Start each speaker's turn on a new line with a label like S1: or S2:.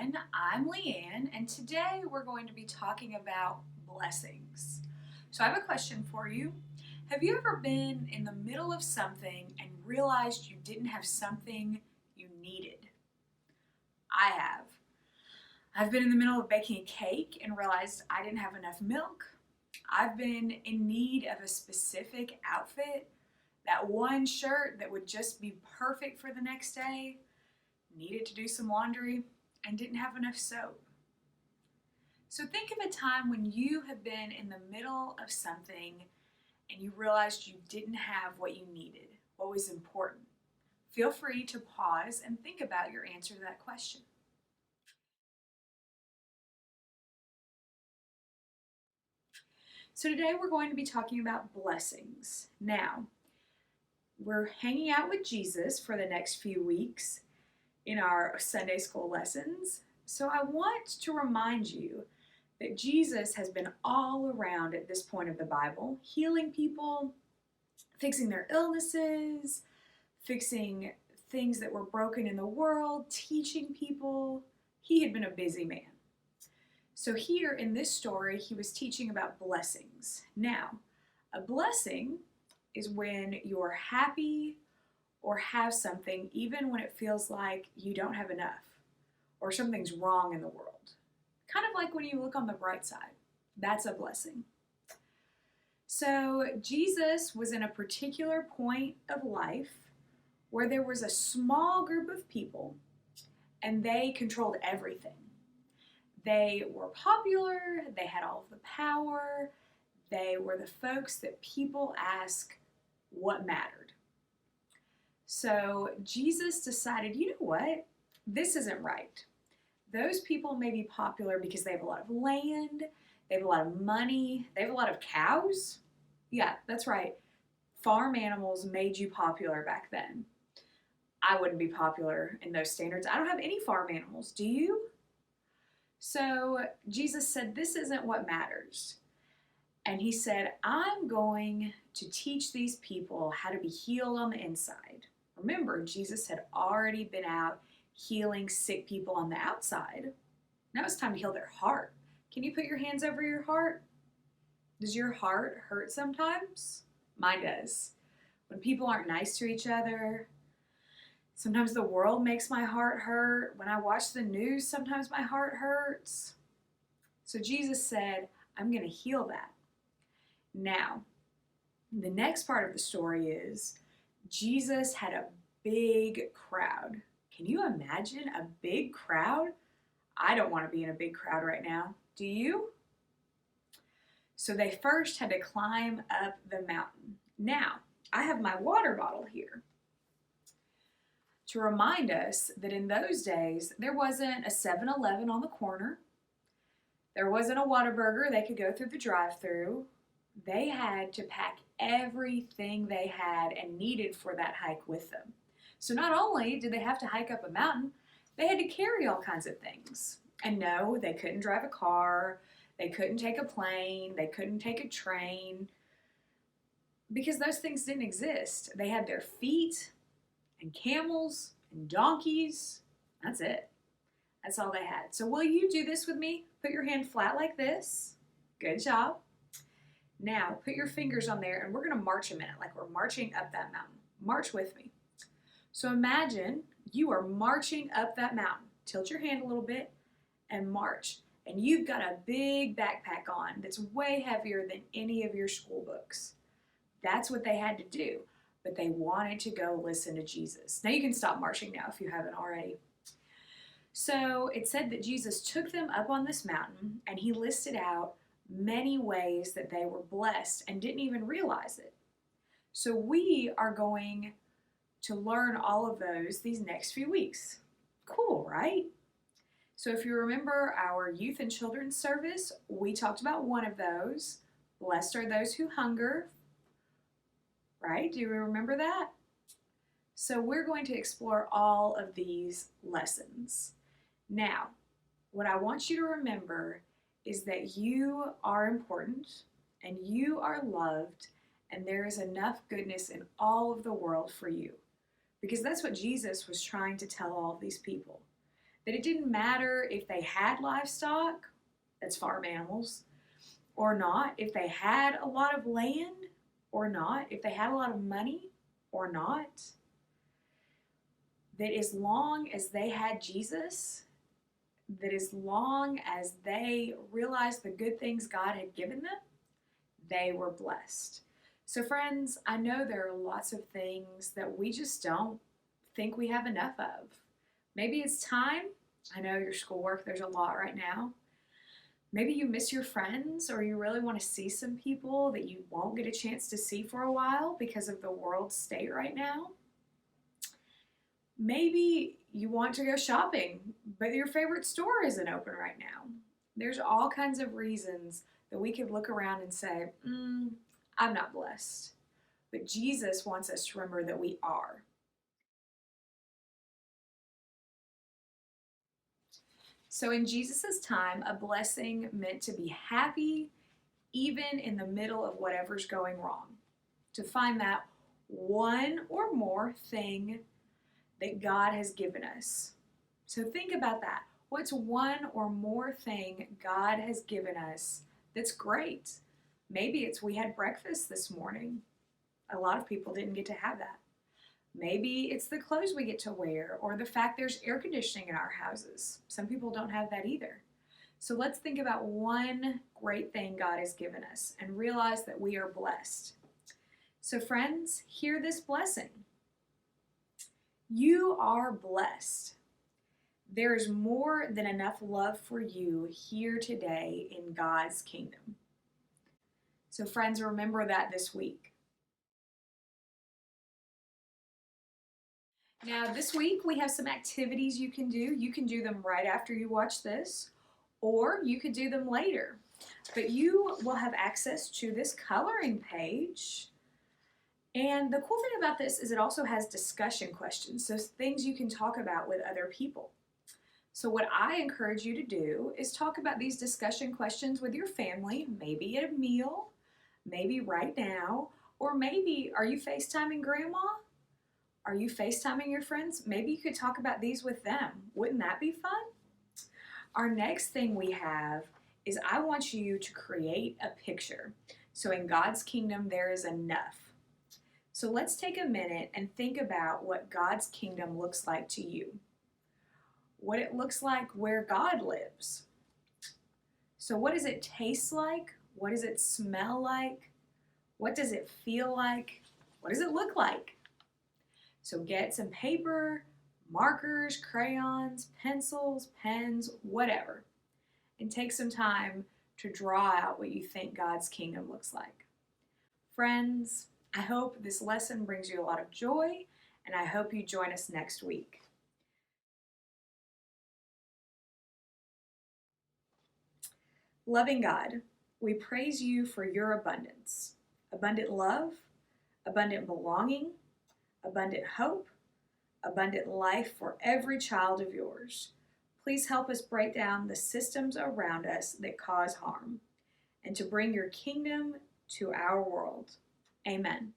S1: everyone. I'm Leanne, and today we're going to be talking about blessings. So, I have a question for you. Have you ever been in the middle of something and realized you didn't have something you needed? I have. I've been in the middle of baking a cake and realized I didn't have enough milk. I've been in need of a specific outfit, that one shirt that would just be perfect for the next day, needed to do some laundry, and didn't have enough soap. So think of a time when you have been in the middle of something and you realized you didn't have what you needed, what was important. Feel free to pause and think about your answer to that question. So today we're going to be talking about blessings. Now, we're hanging out with Jesus for the next few weeks in our Sunday school lessons. So I want to remind you that Jesus has been all around at this point of the Bible, healing people, fixing their illnesses, fixing things that were broken in the world, teaching people. He had been a busy man. So here in this story, he was teaching about blessings. Now, a blessing is when you're happy or have something even when it feels like you don't have enough or something's wrong in the world. Kind of like when you look on the bright side. That's a blessing. So Jesus was in a particular point of life where there was a small group of people and they controlled everything. They were popular, they had all of the power, they were the folks that people ask what mattered. So Jesus decided, you know what? This isn't right. Those people may be popular because they have a lot of land, they have a lot of money, they have a lot of cows. Yeah, that's right. Farm animals made you popular back then. I wouldn't be popular in those standards. I don't have any farm animals. Do you? So Jesus said, this isn't what matters. And he said, I'm going to teach these people how to be healed on the inside. Remember, Jesus had already been out healing sick people on the outside. Now it's time to heal their heart. Can you put your hands over your heart? Does your heart hurt sometimes? Mine does. When people aren't nice to each other. Sometimes the world makes my heart hurt. When I watch the news, sometimes my heart hurts. So Jesus said, I'm going to heal that. Now, the next part of the story is Jesus had a big crowd. Can you imagine a big crowd? I don't want to be in a big crowd right now. Do you? So they first had to climb up the mountain. Now, I have my water bottle here to remind us that in those days, there wasn't a 7-Eleven on the corner. There wasn't a Whataburger they could go through the drive-thru. They had to pack everything they had and needed for that hike with them. So not only did they have to hike up a mountain, they had to carry all kinds of things. And no, they couldn't drive a car, they couldn't take a plane, they couldn't take a train, because those things didn't exist. They had their feet and camels and donkeys. That's it. That's all they had. So will you do this with me? Put your hand flat like this. Good job. Now, put your fingers on there, and we're going to march a minute, like we're marching up that mountain. March with me. So imagine you are marching up that mountain. Tilt your hand a little bit and march. And you've got a big backpack on that's way heavier than any of your school books. That's what they had to do, but they wanted to go listen to Jesus. Now you can stop marching now if you haven't already. So it said that Jesus took them up on this mountain, and he listed out many ways that they were blessed and didn't even realize it. So we are going to learn all of those these next few weeks. Cool, right? So if you remember our youth and children's service, we talked about one of those. Blessed are those who hunger. Right? Do you remember that? So we're going to explore all of these lessons. Now, what I want you to remember is that you are important and you are loved, and there is enough goodness in all of the world for you. Because that's what Jesus was trying to tell all of these people. That it didn't matter if they had livestock, that's farm animals, or not, if they had a lot of land or not, if they had a lot of money or not, that as long as they had Jesus, that as long as they realized the good things God had given them, they were blessed. So, friends, I know there are lots of things that we just don't think we have enough of. Maybe it's time. I know your schoolwork, there's a lot right now. Maybe you miss your friends, or you really want to see some people that you won't get a chance to see for a while because of the world state right now. Maybe you want to go shopping, but your favorite store isn't open right now. There's all kinds of reasons that we could look around and say, I'm not blessed. But Jesus wants us to remember that we are. So in Jesus' time, a blessing meant to be happy even in the middle of whatever's going wrong. To find that one or more thing that God has given us. So think about that. What's one or more thing God has given us that's great? Maybe it's we had breakfast this morning. A lot of people didn't get to have that. Maybe it's the clothes we get to wear, or the fact there's air conditioning in our houses. Some people don't have that either. So let's think about one great thing God has given us and realize that we are blessed. So friends, hear this blessing. You are blessed. There is more than enough love for you here today in God's kingdom. So friends, remember that this week. Now, this week we have some activities you can do. You can do them right after you watch this, or you could do them later. But you will have access to this coloring page. And the cool thing about this is it also has discussion questions, so things you can talk about with other people. So what I encourage you to do is talk about these discussion questions with your family, maybe at a meal, maybe right now, or maybe, are you FaceTiming grandma? Are you FaceTiming your friends? Maybe you could talk about these with them. Wouldn't that be fun? Our next thing we have is I want you to create a picture. So in God's kingdom, there is enough. So let's take a minute and think about what God's kingdom looks like to you. What it looks like where God lives. So what does it taste like? What does it smell like? What does it feel like? What does it look like? So get some paper, markers, crayons, pencils, pens, whatever, and take some time to draw out what you think God's kingdom looks like. Friends, I hope this lesson brings you a lot of joy, and I hope you join us next week. Loving God, we praise you for your abundance, abundant love, abundant belonging, abundant hope, abundant life for every child of yours. Please help us break down the systems around us that cause harm and to bring your kingdom to our world. Amen.